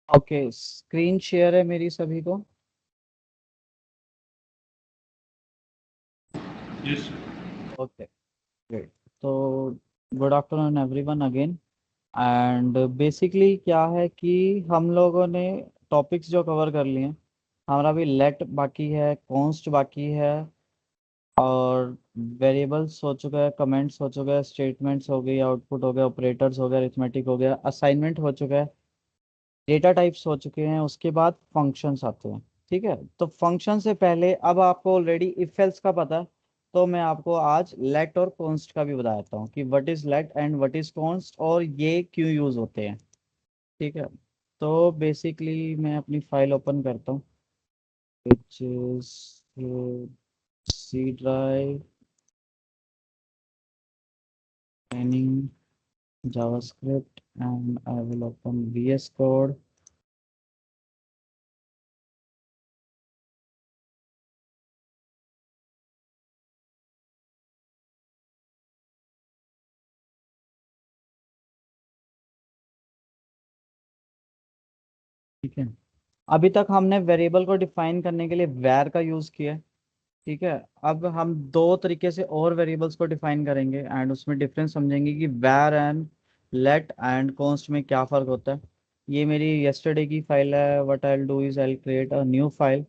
Okay, screen share है मेरी सभी को। Yes. Okay, great. तो good afternoon everyone again. And basically क्या है कि हम लोगों ने टॉपिक्स जो कवर कर लिए हैं, हमारा भी लेट बाकी है, कॉन्स्ट बाकी है, और वेरिएबल्स हो चुका है, कमेंट्स हो चुका है, स्टेटमेंट्स हो गई, आउटपुट हो गया, ऑपरेटर्स हो गया, अरिथमेटिक हो गया, असाइनमेंट हो चुका है, डेटा टाइप्स हो चुके हैं, उसके बाद फंक्शंस आते हैं। ठीक है, तो फंक्शन से पहले अब आपको ऑलरेडी इफ एल्स का पता है, तो मैं आपको आज लेट और कॉन्स्ट का भी बताता हूँ कि what is let and what is const और ये क्यों यूज होते हैं। ठीक है, तो बेसिकली मैं अपनी फाइल ओपन करता हूँ, which is C drive training JavaScript and I will open VS code. ठीक है, अभी तक हमने वेरिएबल को डिफाइन करने के लिए वैर का यूज किया है। ठीक है, अब हम दो तरीके से और वेरिएबल्स को डिफाइन करेंगे एंड उसमें डिफरेंस समझेंगे कि वैर एंड लेट एंड कॉन्स्ट में क्या फ़र्क होता है। ये मेरी येस्टरडे की फाइल है। What I will do is I create a new file.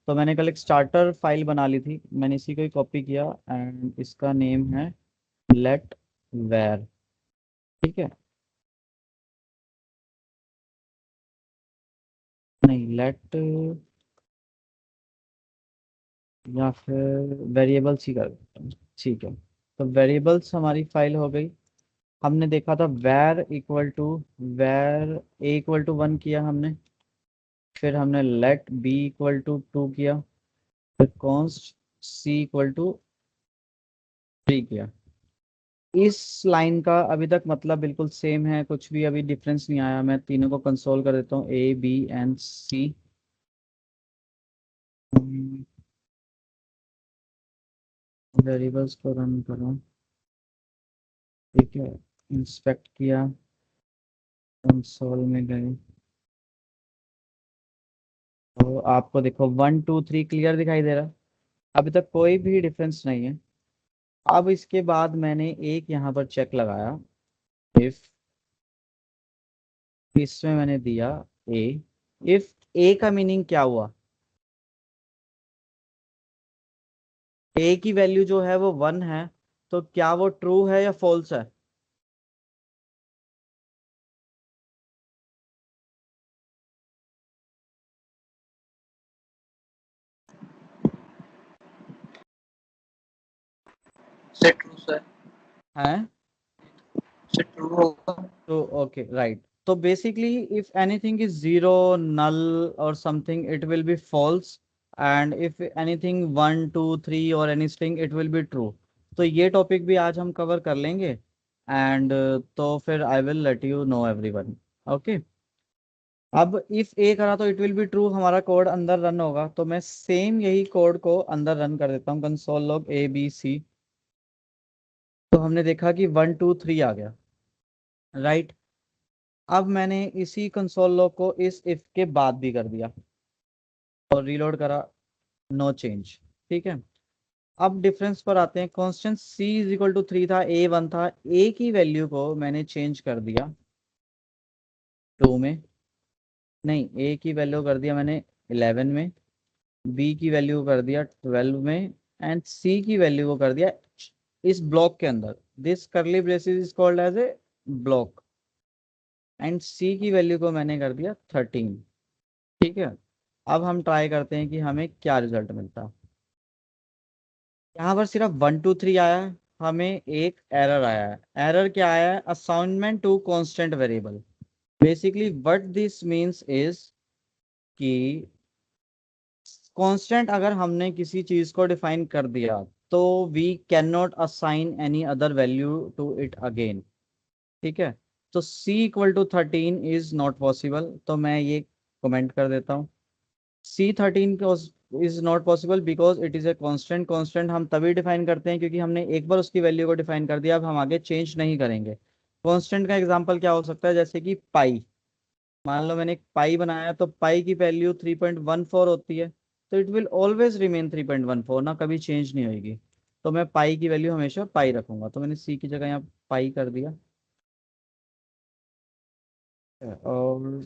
तो मैंने कल एक स्टार्टर फाइल बना ली थी, मैंने इसी को ही कॉपी किया एंड इसका नेम है लेट वैर। ठीक है, नहीं लेट, या फिर वेरिएबल्स ही कर देता हूँ। ठीक है, तो वेरिएबल्स हमारी फाइल हो गई। हमने देखा था वैर इक्वल टू वैर ए इक्वल टू 1 किया हमने, फिर हमने लेट बी इक्वल टू 2 किया, फिर कॉन्स्ट सी इक्वल टू 3 किया। इस लाइन का अभी तक मतलब बिल्कुल सेम है, कुछ भी अभी डिफरेंस नहीं आया। मैं तीनों को कंसोल कर देता हूँ, A B and C. Variables को रन करो। ठीक है, इंस्पेक्ट किया, कंसोल में गए, तो आपको देखो 1 2 3 क्लियर दिखाई दे रहा है। अभी तक कोई भी डिफरेंस नहीं है। अब इसके बाद मैंने एक यहाँ पर चेक लगाया, इफ, इसमें मैंने दिया ए। इफ ए का मीनिंग क्या हुआ, ए की वैल्यू जो है वो 1 है, तो क्या वो ट्रू है या फॉल्स है? से ट्रू सर। है, से ट्रू होगा। तो ओके राइट। तो basically if anything is zero, null और something, it will be false, and if anything 1 2 3 और anything, it will be true. तो ये टॉपिक भी आज हम कवर कर लेंगे एंड तो फिर I will let you know everyone. Okay, अब इफ ए करा तो इट विल बी ट्रू, हमारा कोड अंदर रन होगा। तो मैं सेम यही कोड को अंदर रन कर देता हूँ, कंसोल लॉग ABC। तो हमने देखा कि 1 2 3 आ गया, राइट। अब मैंने इसी कंसोल लॉग को इस इफ के बाद भी कर दिया और रीलोड करा, नो चेंज। ठीक है, अब डिफरेंस पर आते हैं। Constant C is equal to 3 था, A 1 था, A की वैल्यू को मैंने चेंज कर दिया 2 में, नहीं A की वैल्यू कर दिया मैंने 11 में, B की वैल्यू कर दिया 12 में, एंड C की वैल्यू को कर दिया इस ब्लॉक के अंदर। This curly braces is called as a block, and C की वैल्यू को मैंने कर दिया 13। ठीक है, अब हम ट्राई करते हैं कि हमें क्या रिजल्ट मिलता है। यहाँ पर सिर्फ 1 2 3 आया है, हमें एक एरर आया है। एरर क्या आया है? Assignment to constant variable. Basically what this means is कि कांस्टेंट अगर हमने किसी चीज को डिफाइन कर दिया, तो we can not assign any other value to it again. ठीक है, तो C equal to 13 is not possible, तो मैं ये कमेंट कर देता हूँ। C13 is not possible because it is a constant. Constant हम तभी डिफाइन करते हैं क्योंकि हमने एक बार उसकी वैल्यू को डिफाइन कर दिया, अब हम आगे चेंज नहीं करेंगे। कांस्टेंट का एग्जांपल क्या हो सकता है? जैसे कि पाई। मान लो मैंने एक पाई बनाया, तो पाई की वैल्यू 3.14 होती है, तो इट विल ऑलवेज रिमेन 3.14 ना, कभी चेंज नहीं होगी। तो मैं पाई की वैल्यू हमेशा पाई रखूंगा, तो मैंने सी की जगह यहाँ पाई कर दिया। और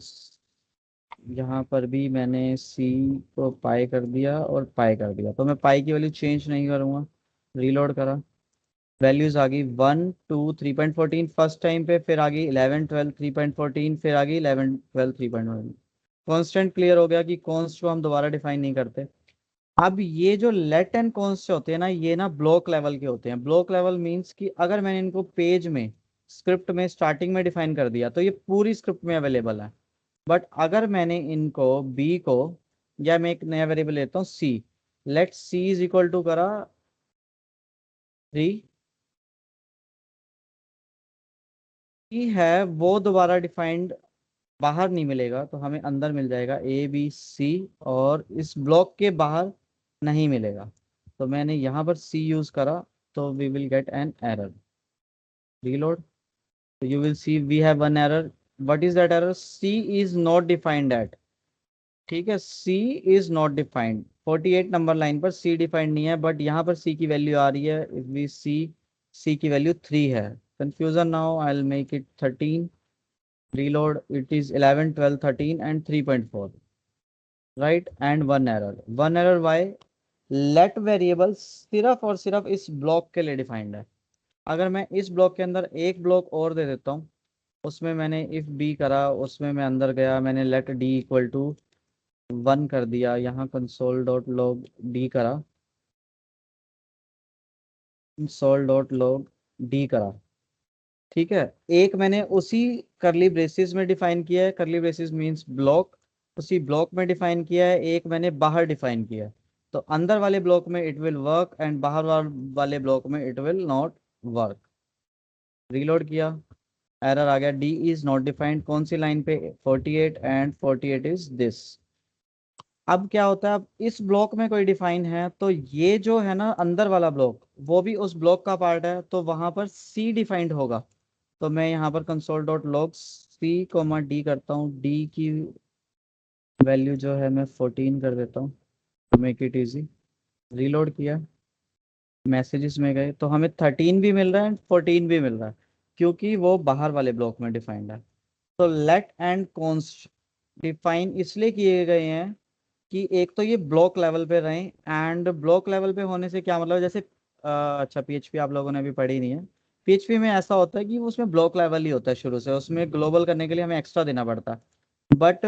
यहाँ पर भी मैंने सी को पाई कर दिया और पाई कर दिया, तो मैं पाई की वैल्यू चेंज नहीं करूंगा। रीलोड करा, वैल्यूज आ गई 1 2 3.14 फर्स्ट टाइम पे, फिर आ गई 11 12 3.14, फिर आ गई 11 12 3.14। कांस्टेंट क्लियर हो गया कि कॉन्स्ट को हम दोबारा डिफाइन नहीं करते। अब ये जो लेट एंड कॉन्स्ट होते हैं ना, ये ना ब्लॉक लेवल के होते हैं। ब्लॉक लेवल मींस कि अगर मैंने इनको पेज में, स्क्रिप्ट में स्टार्टिंग में डिफाइन कर दिया, तो ये पूरी स्क्रिप्ट में अवेलेबल है। बट अगर मैंने इनको बी को, या मैं एक नया वेरिएबल लेता हूँ c, let c is equal to करा 3, है वो दोबारा डिफाइंड बाहर नहीं मिलेगा, तो हमें अंदर मिल जाएगा ए बी सी, और इस ब्लॉक के बाहर नहीं मिलेगा। तो मैंने यहाँ पर सी यूज करा, तो we will get an error. Reload, तो you will see we have one error. What is that error? C is not defined at, ठीक है, c is not defined. 48 number line पर सी डिफाइंड नहीं है, but यहाँ पर सी की value आ रही है। इफ वी सी की वैल्यू 3 है। Confusion now, I will make it 13। reload, it is 11 12 13 and 3.4, right? And one error why? let variable सिर्फ और सिर्फ इस ब्लॉक के लिए डिफाइंड है। अगर मैं इस ब्लॉक के अंदर एक ब्लॉक और दे देता हूँ, उसमें मैंने इफ बी करा, उसमें मैं अंदर गया, मैंने लेट डी इक्वल टू 1 कर दिया, यहाँ कंसोल डॉट लॉग डी करा, कंसोल डॉट लॉग डी करा, ठीक है। एक मैंने उसी करली ब्रेसिस में डिफाइन किया है, करली ब्रेसिस मींस ब्लॉक, उसी ब्लॉक में डिफाइन किया है। एक मैंने बाहर डिफाइन किया है, तो अंदर वाले ब्लॉक में इट विल वर्क एंड बाहर वाले ब्लॉक में it will not work. Reload किया, एरर आ गया, डी इज नॉट डिफाइंड। कौन सी लाइन पे? 48, एंड 48 इज दिस। अब क्या होता है, अब इस ब्लॉक में कोई डिफाइन है, तो ये जो है ना अंदर वाला ब्लॉक, वो भी उस ब्लॉक का पार्ट है, तो वहां पर सी डिफाइंड होगा। तो मैं यहाँ पर console dot log C comma D करता हूँ। डी की वैल्यू जो है मैं 14 कर देता हूँ, मेक इट इजी। रीलोड किया, मैसेजेस में गए, तो हमें 13 भी मिल रहा है एंड 14 भी मिल रहा है, क्योंकि वो बाहर वाले ब्लॉक में डिफाइंड है। तो लेट एंड कॉन्स्ट डिफाइन इसलिए किए गए हैं कि एक तो ये ब्लॉक लेवल पे रहें, एंड ब्लॉक लेवल पे होने से क्या मतलब, जैसे अच्छा पीएचपी आप लोगों ने अभी पढ़ी नहीं है। पीएचपी में ऐसा होता है कि उसमें ब्लॉक लेवल ही होता है शुरू से, उसमें ग्लोबल करने के लिए हमें एक्स्ट्रा देना पड़ता है। बट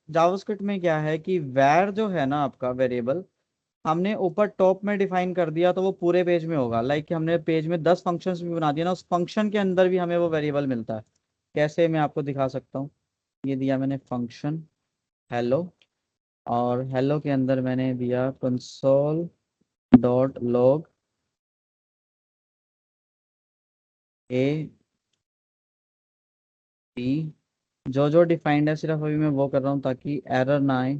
जावास्क्रिप्ट में क्या है कि वैर जो है ना आपका वेरिएबल, हमने ऊपर टॉप में डिफाइन कर दिया, तो वो पूरे पेज में होगा। लाइक हमने पेज में 10 फंक्शंस भी बना दिया ना, उस फंक्शन के अंदर भी हमें वो वेरिएबल मिलता है। कैसे, मैं आपको दिखा सकता हूँ। ये दिया मैंने फंक्शन हेलो, और हेलो के अंदर मैंने दिया console dot log A B. जो जो डिफाइंड है सिर्फ अभी मैं वो कर रहा हूँ ताकि एरर ना आए।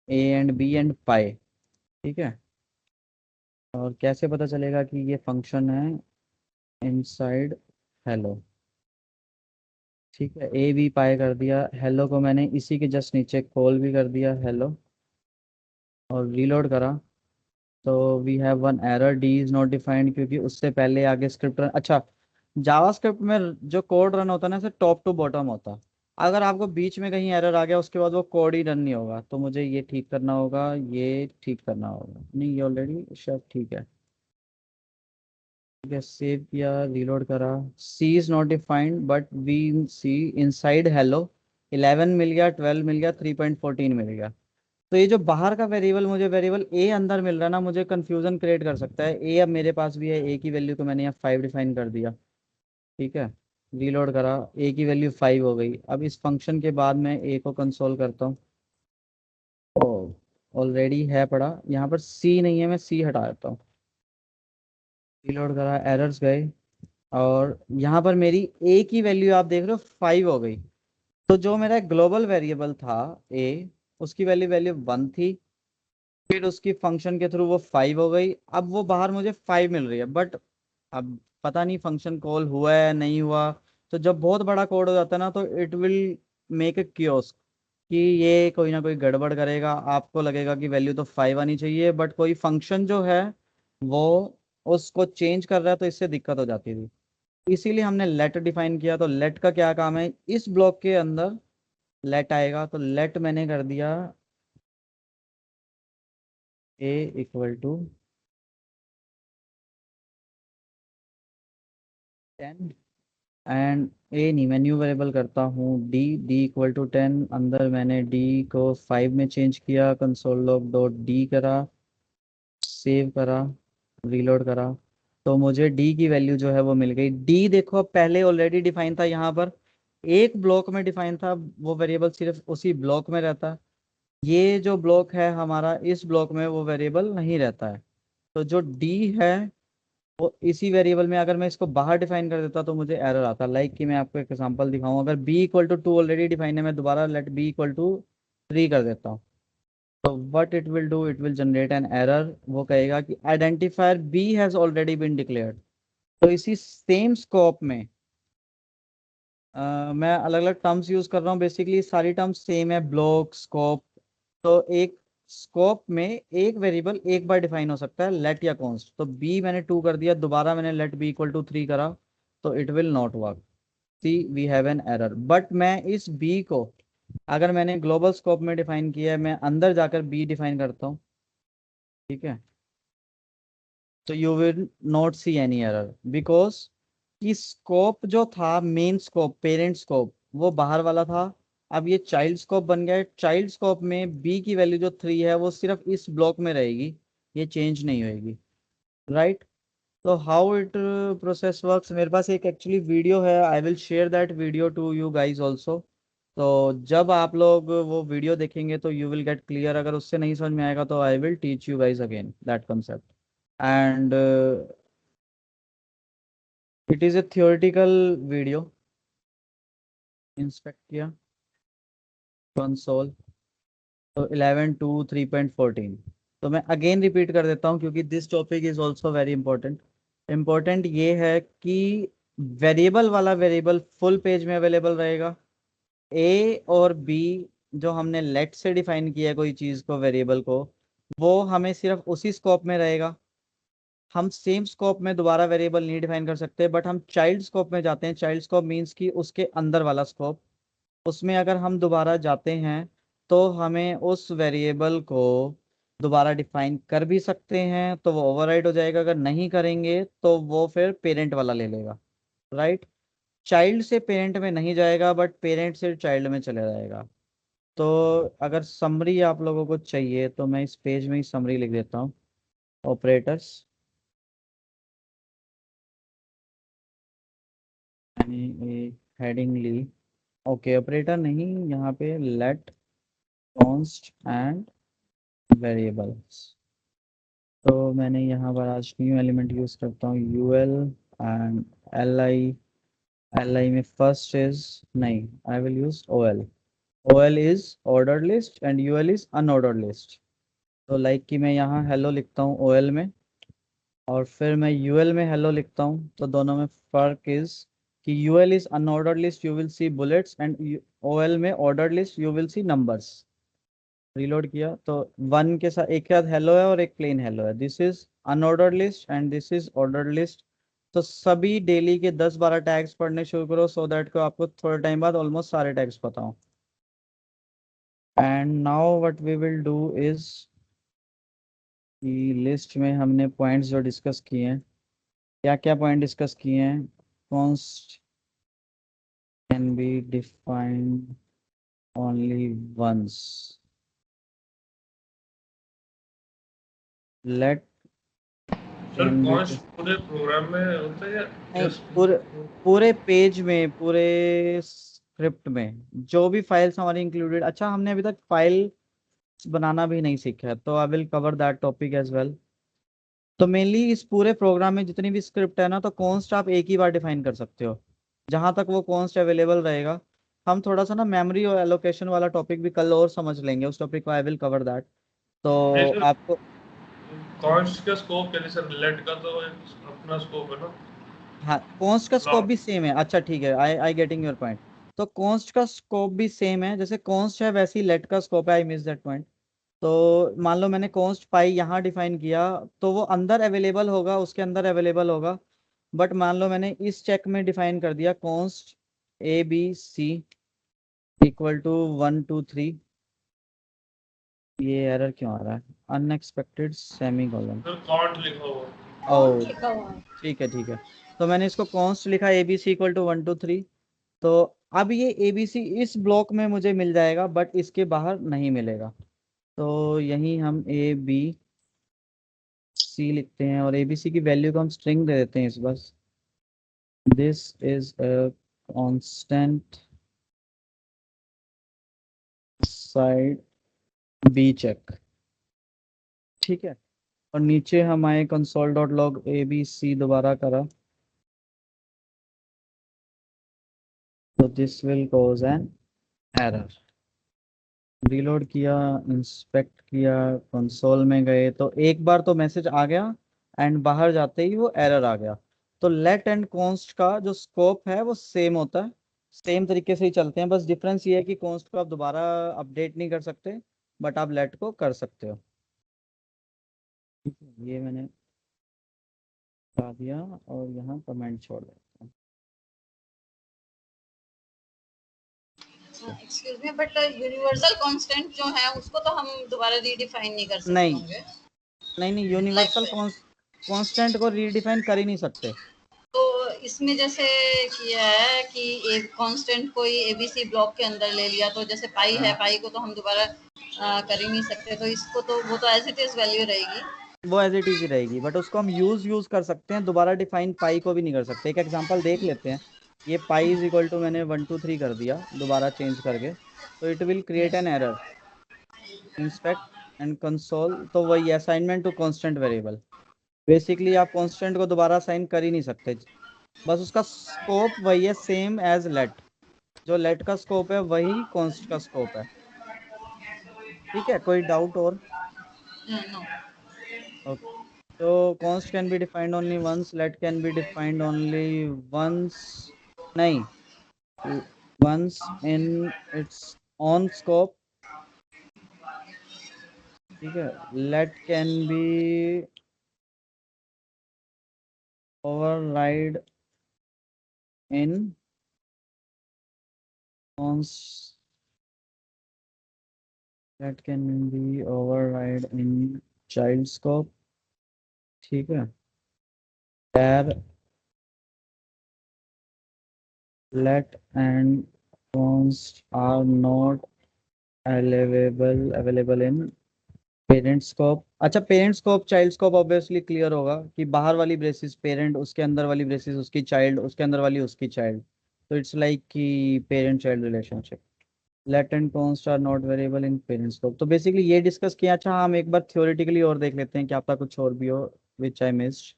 A and B and pi, ठीक है। और कैसे पता चलेगा कि ये फंक्शन है? इनसाइड हेलो, ठीक है। ए बी पाई कर दिया, हेलो को मैंने इसी के जस्ट नीचे कॉल भी कर दिया हेलो, और रीलोड करा, तो we have one error, D is not defined, क्योंकि उससे पहले आगे स्क्रिप्ट रन। अच्छा, जावास्क्रिप्ट में जो कोड रन होता है ना, टॉप टू बॉटम होता है। अगर आपको बीच में कहीं एरर आ गया, उसके बाद वो कोड ही रन नहीं होगा, तो मुझे ये ठीक करना होगा, ये ठीक करना होगा। नहीं, ये ऑलरेडी शायद ठीक है। ठीक है, सेव किया, रीलोड करा, c is not defined but we see inside hello 11 मिल गया, 12 मिल गया, 3.14 मिल गया। तो ये जो बाहर का वेरिएबल, मुझे वेरिएबल ए अंदर मिल रहा है ना, मुझे कंफ्यूजन क्रिएट कर सकता है। ए अब मेरे पास भी है, ए की वैल्यू को मैंने यहाँ 5 डिफाइन कर दिया, ठीक है। रीलोड करा, ए की वैल्यू 5 हो गई। अब इस फंक्शन के बाद मैं ए को कंसोल करता हूँ, ओ ऑलरेडी है पड़ा, यहाँ पर सी नहीं है, मैं सी हटा देता हूँ। रीलोड करा, एरर्स गए, और यहाँ पर मेरी ए की वैल्यू आप देख रहे हो 5 हो गई। तो जो मेरा ग्लोबल वेरिएबल था ए, उसकी वैल्यू वैल्यू 1 थी, फिर उसकी फंक्शन के थ्रू वो 5 हो गई। अब वो बाहर मुझे 5 मिल रही है, बट अब पता नहीं फंक्शन कॉल हुआ है नहीं हुआ, तो जब बहुत बड़ा कोड हो जाता है ना तो it will make a kiosk कि ये कोई ना कोई गड़बड़ करेगा, आपको लगेगा कि वैल्यू तो 5 आनी चाहिए, बट कोई फंक्शन जो है वो उसको चेंज कर रहा है, तो इससे दिक्कत हो जाती थी। इसीलिए हमने लेट डिफाइन किया। तो लेट का क्या काम है, इस ब्लॉक के अंदर लेट आएगा, तो लेट मैंने कर दिया a इक्वल टू 10, एंड ए नहीं, मैं न्यू वेरिएबल करता हूँ डी, डी इक्वल टू 10। अंदर मैंने डी को 5 में चेंज किया, कंसोल लॉग डॉट डी करा, सेव करा, रीलोड करा, तो मुझे डी की वैल्यू जो है वो मिल गई। डी देखो अब पहले ऑलरेडी डिफाइन था, यहाँ पर एक ब्लॉक में डिफाइन था, वो वेरिएबल सिर्फ उसी ब्लॉक में रहता है। ये जो ब्लॉक है हमारा, इस ब्लॉक में वो वेरिएबल नहीं रहता है। तो जो डी है वो इसी वेरिएबल में, अगर मैं इसको बाहर डिफाइन कर देता तो मुझे एरर आता। लाइक कि मैं आपको एक एग्जांपल दिखाऊं, अगर b equal to 2 already define है, मैं दोबारा लेट b इक्वल टू 3 कर देता हूँ, तो what it will do, it will generate an error. वो कहेगा कि identifier b has already been declared. तो इसी सेम स्कोप में मैं अलग अलग टर्म्स यूज कर रहा हूँ, बेसिकली सारी टर्म्स सेम है, ब्लॉक, स्कोप। तो एक स्कोप में एक वेरिएबल एक बार डिफाइन हो सकता है, लेट या कॉन्स्ट। तो b मैंने 2 कर दिया, दोबारा मैंने लेट b इक्वल टू 3 करा, तो it will not work. See we have an error. But मैं इस b को, अगर मैंने ग्लोबल स्कोप में डिफाइन किया है, मैं अंदर जाकर b डिफाइन करता हूँ, ठीक है, तो you will not see any error, because कि स्कोप जो था, मेन स्कोप, पेरेंट स्कोप, वो बाहर वाला था। अब ये चाइल्ड स्कोप बन गया है। चाइल्ड स्कोप में बी की वैल्यू जो 3 है वो सिर्फ इस ब्लॉक में रहेगी, ये चेंज नहीं होएगी, राइट। तो हाउ इट प्रोसेस वर्क्स, मेरे पास एक एक्चुअली वीडियो है, I will share that video to you guys also. तो जब आप लोग वो वीडियो देखेंगे तो यू विल गेट क्लियर। अगर उससे नहीं समझ में आएगा तो I will teach you guys again that concept. And it is a theoretical video. Inspect किया कंसोल, तो 11.2 3.14। तो मैं अगेन रिपीट कर देता हूँ क्योंकि this topic is also very important. Important ये है कि वेरिएबल वाला वेरिएबल फुल पेज में अवेलेबल रहेगा। ए और बी जो हमने लेट से डिफाइन किया है कोई चीज़ को, वेरिएबल को, वो हमें सिर्फ उसी स्कोप में रहेगा। हम सेम स्कोप में दोबारा वेरिएबल नहीं डिफाइन कर सकते, बट हम चाइल्ड स्कोप में जाते हैं। चाइल्ड स्कोप मीन्स कि उसके अंदर वाला स्कोप, उसमें अगर हम दोबारा जाते हैं तो हमें उस वेरिएबल को दोबारा डिफाइन कर भी सकते हैं, तो वो ओवरराइड हो जाएगा। अगर नहीं करेंगे तो वो फिर पेरेंट वाला ले लेगा, राइट। चाइल्ड से पेरेंट में नहीं जाएगा, बट पेरेंट से चाइल्ड में चले जाएगा। तो अगर समरी आप लोगों को चाहिए तो मैं इस पेज में ही समरी लिख देता हूँ। ऑपरेटर्स, हेडिंग ली, ओके, ऑपरेटर नहीं, यहाँ पे लेट, कॉन्स्ट एंड वेरिएबल्स। तो मैंने यहाँ पर आज न्यू एलिमेंट यूज करता हूँ UL and L I. L I में फर्स्ट इज, नहीं, I will use O L. O L is order list and U L is unordered list. तो लाइक कि मैं यहाँ हेलो लिखता हूँ ओ एल में, और फिर मैं यू एल में हेलो लिखता हूँ, तो दोनों में फर्क इज कि U L is unordered list, you will see bullets, and O L में ordered list, you will see numbers. Reload किया तो वन के साथ एक के साथ हेलो है और एक प्लेन हेलो है। This is unordered list and this is ordered list. तो सभी डेली के 10-12 टैग्स पढ़ने शुरू करो, सो दैट को आपको थोड़े टाइम बाद ऑलमोस्ट सारे टैग्स पता हो। And now what we will do is कि लिस्ट में हमने पॉइंट्स जो डिस्कस किए हैं, क्या क्या पॉइंट डिस्कस किए हैं, const can be defined only once, let sir can be, const पूरे प्रोग्राम में होता है या नहीं, जस्ट? पूरे पूरे पेज में, पूरे स्क्रिप्ट में जो भी फाइल्स हमारी इंक्लूडेड। अच्छा, हमने अभी तक फाइल बनाना भी नहीं सीखा है, तो I will cover that topic as well. तो मेनली इस पूरे प्रोग्राम में जितनी भी स्क्रिप्ट है ना, तो कॉन्स्ट आप एक ही बार डिफाइन कर सकते हो, जहां तक वो कॉन्स्ट अवेलेबल रहेगा। हम थोड़ा सा ना मेमोरी और एलोकेशन वाला टॉपिक भी कल और समझ लेंगे, उस टॉपिक को आई विल कवर दैट। नहीं तो सर, आपको कॉन्स्ट का स्कोप है, सर लेट का तो एक अपना स्कोप है ना। हाँ कॉन्स्ट का स्कोप ब्लॉक भी सेम है। अच्छा ठीक है, आई गेटिंग योर पॉइंट। तो कॉन्स्ट का स्कोप भी सेम है, जैसे कॉन्स्ट है वैसे ही लेट का स्कोप है। I miss that point. तो मान लो मैंने कॉन्स्ट पाई यहाँ डिफाइन किया, तो वो अंदर अवेलेबल होगा, उसके अंदर अवेलेबल होगा। बट मान लो मैंने इस चेक में डिफाइन कर दिया कॉन्स्ट ABC इक्वल टू 1 2 3। ये एरर क्यों आ रहा है? Unexpected semi colon. फिर कॉन्ट लिखा हुआ। ओ कौन लिखा हुआ है? ठीक है ठीक है। तो मैंने इसको कॉन्स्ट लिखा ABC इक्वल टू 1 2 3। तो अब ये ABC इस ब्लॉक में मुझे मिल जाएगा, बट इसके बाहर नहीं मिलेगा। तो यहीं हम ABC लिखते हैं, और ABC की वैल्यू को हम स्ट्रिंग दे देते हैं इस बस। This is a constant side B check. ठीक है। और नीचे हम आए कंसोल डॉट लॉग ABC दोबारा करा, तो this will cause an error. Reload किया, इंस्पेक्ट किया, कंसोल में गए, तो एक बार तो मैसेज आ गया एंड बाहर जाते ही वो एरर आ गया। तो लेट एंड कॉन्स्ट का जो स्कोप है वो सेम होता है, सेम तरीके से ही चलते हैं। बस डिफरेंस ये है कि कॉन्स्ट को आप दोबारा अपडेट नहीं कर सकते, बट आप लेट को कर सकते हो। ठीक है, ये मैंने बता दिया और यहाँ कमेंट छोड़ देता हूँ। Excuse me, but universal constant जो है उसको तो हम दोबारा रीडिफाइन नहीं कर सकते नहीं होंगे। नहीं नहीं, लाइक यूनिवर्सल कांस्टेंट को रीडिफाइन कर ही नहीं सकते। तो इसमें जैसे किया है कि एक कांस्टेंट कोई एबीसी ब्लॉक के अंदर ले लिया, तो जैसे पाई है, हाँ पाई को तो हम दोबारा कर ही नहीं सकते, तो इसको तो वो तो एज इट इज वैल्यू रहेगी। वो एज इट इज ही रहेगी, बट उसको हम यूज कर सकते हैं, दोबारा डिफाइन पाई को भी नहीं कर सकते। एक एग्जांपल देख लेते हैं। ये पाई इज इक्वल टू मैंने 1 2 3 कर दिया दोबारा चेंज करके, तो it will create yes. An error. Inspect and console, तो वही assignment to constant variable. Basically आप कांस्टेंट को दोबारा असाइन कर ही नहीं सकते, बस उसका स्कोप वही है, सेम एज लेट। जो लेट का स्कोप है वही कॉन्स्ट का स्कोप है। ठीक है, कोई डाउट और? No. Okay. So const can be defined only once, let can be defined only once, नहीं, once in its own scope। ठीक है, let can be override in const, let can be override in child scope। ठीक है, where let and const are not available in parent scope. अच्छा, parent scope child scope obviously clear होगा कि बाहर वाली braces parent, उसके अंदर वाली ब्रेसिस उसकी चाइल्ड, उसके अंदर वाली उसकी चाइल्ड। तो इट्स लाइक कि parent child relationship. Let and const are not variable in parent scope. तो बेसिकली ये डिस्कस किया। अच्छा हम एक बार थ्योरेटिकली और देख लेते हैं कि आपका कुछ और भी हो विच आई मिस्ड।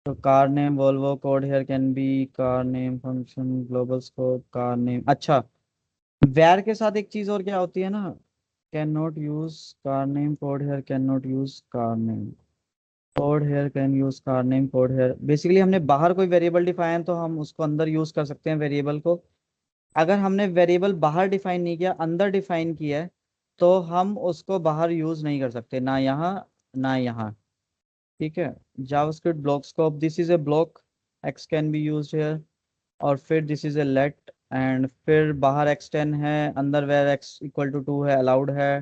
तो car name Volvo code here can be car name function global scope car name. अच्छा, वेर के साथ एक चीज और क्या होती है ना, can not use car name code here, can not use car name code here, can use car name code here. Basically हमने बाहर कोई वेरिएबल डिफाइन, तो हम उसको अंदर यूज कर सकते हैं वेरिएबल को। अगर हमने वेरिएबल बाहर डिफाइन नहीं किया, अंदर डिफाइन किया है, तो हम उसको बाहर यूज नहीं कर सकते, ना यहाँ ना यहाँ। ठीक है, JavaScript block scope, this is a block, x can be used here. और फिर this is a let, and फिर बाहर x10 है, अंदर वेर x इक्वल टू 2 है अलाउड है।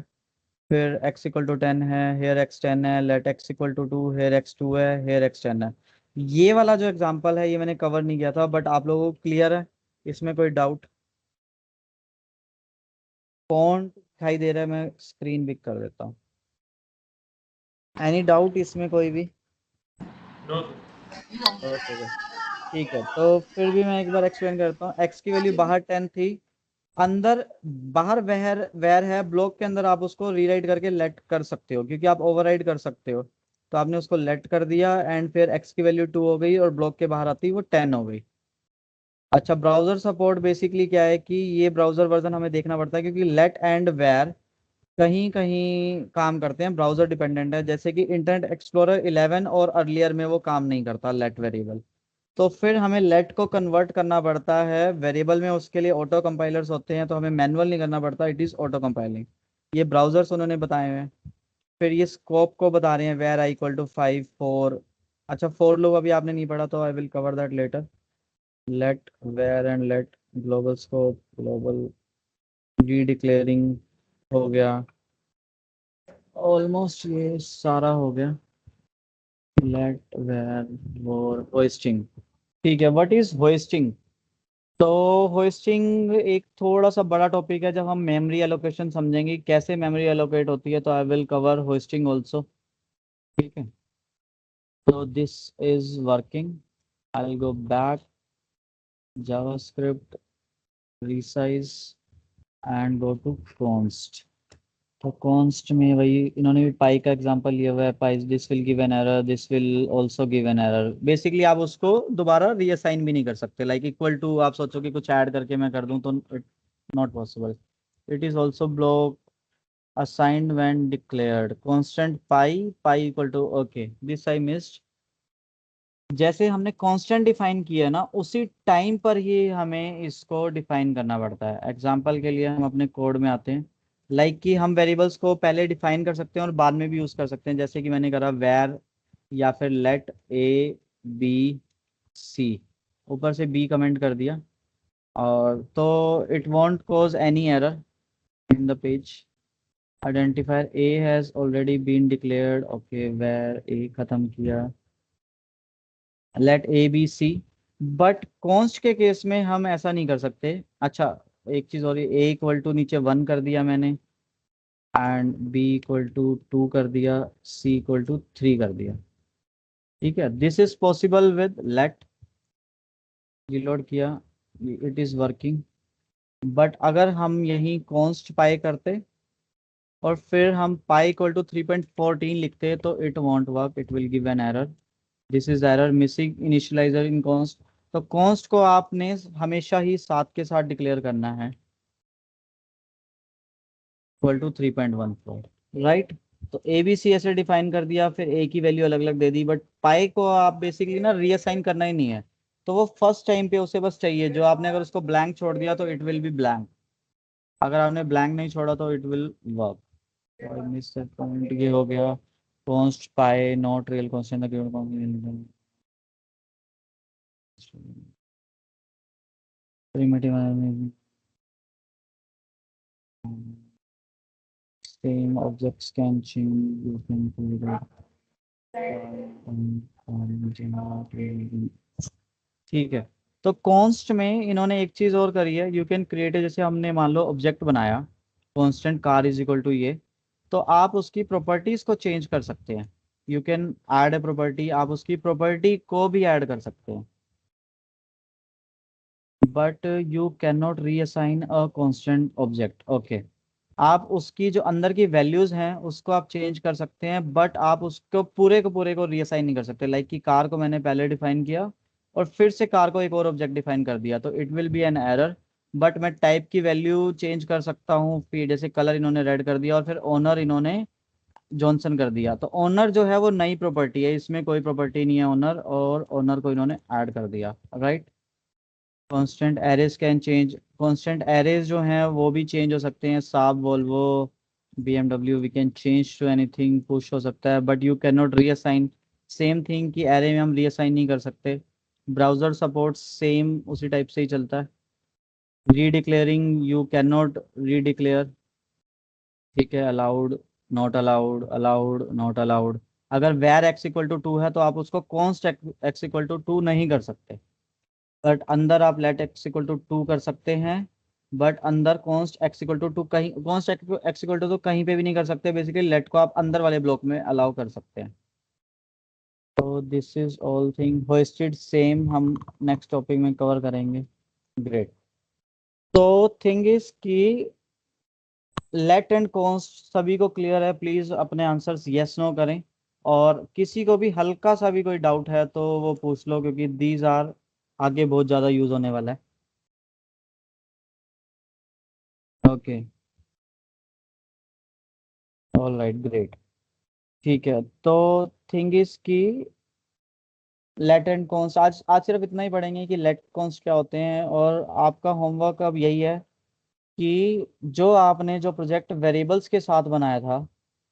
फिर x इक्वल टू 10 है, हेयर x10 है, let x equal to 2, here x2 है, हेयर x10 है। ये वाला जो एग्जांपल है ये मैंने कवर नहीं किया था, बट आप लोगों को क्लियर है? इसमें कोई डाउट? फॉन्ट दिखाई दे रहा है, मैं स्क्रीन बिग कर देता हूँ। एनी डाउट इसमें कोई भी? नो। ओके ठीक है, तो फिर भी मैं एक बार एक्सप्लेन करता हूँ। x की वैल्यू बाहर 10 थी, अंदर बाहर वेर वेर है, ब्लॉक के अंदर आप उसको रीराइट करके लेट कर सकते हो, क्योंकि आप ओवरराइड कर सकते हो। तो आपने उसको लेट कर दिया, एंड फिर x की वैल्यू 2 हो गई और ब्लॉक के बाहर आती वो 10 हो गई। अच्छा, ब्राउजर सपोर्ट बेसिकली क्या है कि ये ब्राउजर वर्जन हमें देखना पड़ता है, क्योंकि लेट एंड वेर कहीं कहीं काम करते हैं, ब्राउजर डिपेंडेंट है। जैसे कि इंटरनेट एक्सप्लोरर 11 और अर्लियर में वो काम नहीं करता लेट वेरिएबल। तो फिर हमें लेट को कन्वर्ट करना पड़ता है वेरिएबल में, उसके लिए ऑटो कंपाइलर्स होते हैं, तो हमें मैनुअल नहीं करना पड़ता, इट इज़ ऑटो कंपाइलिंग। ये ब्राउजर्स उन्होंने बताए हुए हैं। फिर ये स्कोप को बता रहे हैं, वेर आई इक्वल टू 5 4। अच्छा, फोर लूप अभी आपने नहीं पढ़ा तो I will cover that later. Let var and let global scope global डी डिक्लेयरिंग हो गया, ऑलमोस्ट ये सारा हो गया। लेट वेर और होइस्टिंग। ठीक है, व्हाट इज होइस्टिंग? तो होइस्टिंग एक थोड़ा सा बड़ा टॉपिक है, जब हम मेमोरी एलोकेशन समझेंगे कैसे मेमोरी एलोकेट होती है, तो I will cover hoisting also. ठीक है, तो this is working. I will go back, JavaScript, resize and go to const। तो कॉन्स्ट में वही इन्होंने भी पाई का एग्जांपल लिया हुआ है, pi this will give an error, this will also give an error. Basically आप उसको दोबारा रीअसाइन भी नहीं कर सकते, लाइक इक्वल टू आप सोचो कि कुछ ऐड करके मैं कर दूं तो it not possible. It is also block assigned when declared constant pi equal to, okay this I missed. जैसे हमने कांस्टेंट डिफाइन किया ना, उसी टाइम पर ही हमें इसको डिफाइन करना पड़ता है। एग्जांपल के लिए हम अपने कोड में आते हैं, लाइक कि हम वेरिएबल्स को पहले डिफाइन कर सकते हैं और बाद में भी यूज कर सकते हैं, जैसे कि मैंने करा वेर या फिर लेट ए बी सी, ऊपर से बी कमेंट कर दिया, और तो it won't cause any error in the page. Identifier a has already been declared, okay where a खत्म किया, let a b c. But const के केस में हम ऐसा नहीं कर सकते। अच्छा, एक चीज और, ए इक्वल टू नीचे 1 कर दिया मैंने, एंड बी इक्वल टू 2 कर दिया, सी इक्वल टू 3 कर दिया। ठीक है, this is possible with let. Reload किया, इट इज वर्किंग। बट अगर हम यही कॉन्स्ट पाई करते और फिर हम पाई इक्वल टू 3.14 लिखते, तो it want work, it will give an error. This is error missing initialiser in const. तो कॉन्स्ट को आपने हमेशा ही 7 के साथ डिक्लेयर करना है, इक्वल टू 3.14, राइट। तो ए बी सी ऐसे डिफाइन कर दिया, फिर ए की वैल्यू अलग अलग दे दी, बट पाई को आप बेसिकली ना रीअसाइन करना ही नहीं है। तो वो फर्स्ट टाइम पे उसे बस चाहिए, जो आपने अगर उसको ब्लैंक छोड़ दिया तो इट विल बी ब्लैंक, अगर आपने ब्लैंक नहीं छोड़ा तो it will work. Miss point ये हो गया, const pi not real constant primitive same objects can change, you can do that। ठीक है, तो कॉन्स्ट में इन्होंने एक चीज और करी है, यू कैन क्रिएट, जैसे हमने मान लो ऑब्जेक्ट बनाया constant car is equal to ये, तो आप उसकी प्रॉपर्टीज को चेंज कर सकते हैं। You can add a property, आप उसकी प्रॉपर्टी को भी ऐड कर सकते हैं, but you can not reassign a constant object. Okay, आप उसकी जो अंदर की वैल्यूज हैं उसको आप चेंज कर सकते हैं, बट आप उसको पूरे को रीअसाइन नहीं कर सकते। लाइक कि कार को मैंने पहले डिफाइन किया और फिर से कार को एक और ऑब्जेक्ट डिफाइन कर दिया, तो it will B N error. But मैं टाइप की वैल्यू चेंज कर सकता हूँ, फिर जैसे कलर इन्होंने रेड कर दिया और फिर ओनर इन्होंने जॉनसन कर दिया, तो ओनर जो है वो नई प्रॉपर्टी है, इसमें कोई प्रॉपर्टी नहीं है ओनर, और ओनर को इन्होंने ऐड कर दिया, right. Constant arrays can change, constant arrays जो हैं वो भी चेंज हो सकते हैं, Saab Volvo BMW, we can change to anything, push हो सकता है, but you can not reassign. Same thing कि एरे में हम रीअसाइन नहीं कर सकते। ब्राउजर सपोर्ट सेम उसी टाइप से ही चलता है। Redeclaring, you can not redeclare. ठीक है, allowed not allowed, allowed not allowed. अगर वेर एक्स इक्वल टू 2 है तो आप उसको कॉन्स्ट एक्स इक्वल टू 2 नहीं कर सकते, बट अंदर आप लेट एक्स इक्वल टू 2 कर सकते हैं। बट अंदर कॉन्स्ट एक्स इक्वल टू 2 कहीं, कॉन्स्ट एक्स इक्वल टू तो कहीं पे भी नहीं कर सकते, बेसिकली लेट को आप अंदर वाले ब्लॉक में अलाउ कर सकते हैं। तो this is all thing hosted same, हम नेक्स्ट टॉपिक में कवर करेंगे। ग्रेट। तो थिंग इज कि लेट एंड कॉन्स्ट सभी को क्लियर है, प्लीज अपने आंसर्स यस नो करें, और किसी को भी हल्का सा भी कोई डाउट है तो वो पूछ लो, क्योंकि दीज आर आगे बहुत ज़्यादा यूज होने वाला है। Okay, all right, great. ठीक है, तो थिंग इज की लेटेंट कॉन्स्ट आज आज सिर्फ इतना ही पढ़ेंगे कि लेट कॉन्स्ट क्या होते हैं। और आपका होमवर्क अब यही है कि जो आपने जो प्रोजेक्ट वेरिएबल्स के साथ बनाया था,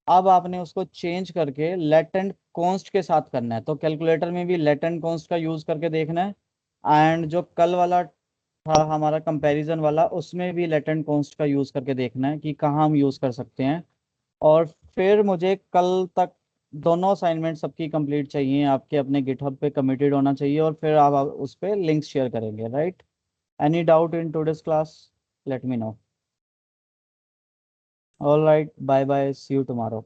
अब आपने उसको चेंज करके लेटेंट कॉन्स्ट के साथ करना है। तो कैलकुलेटर में भी लेटेंट कॉन्स्ट का यूज करके देखना है, एंड जो कल वाला था हमारा कंपैरिजन वाला, उसमें भी लेटेंट कॉन्स्ट का यूज करके देखना है कि कहाँ हम यूज कर सकते हैं। और फिर मुझे कल तक दोनों असाइनमेंट सबकी कंप्लीट चाहिए, आपके अपने गिटहब पे कमिटेड होना चाहिए, और फिर आप उस पर लिंक्स शेयर करेंगे, right? Any doubt in today's class? Let me know. All right, bye bye, see you tomorrow.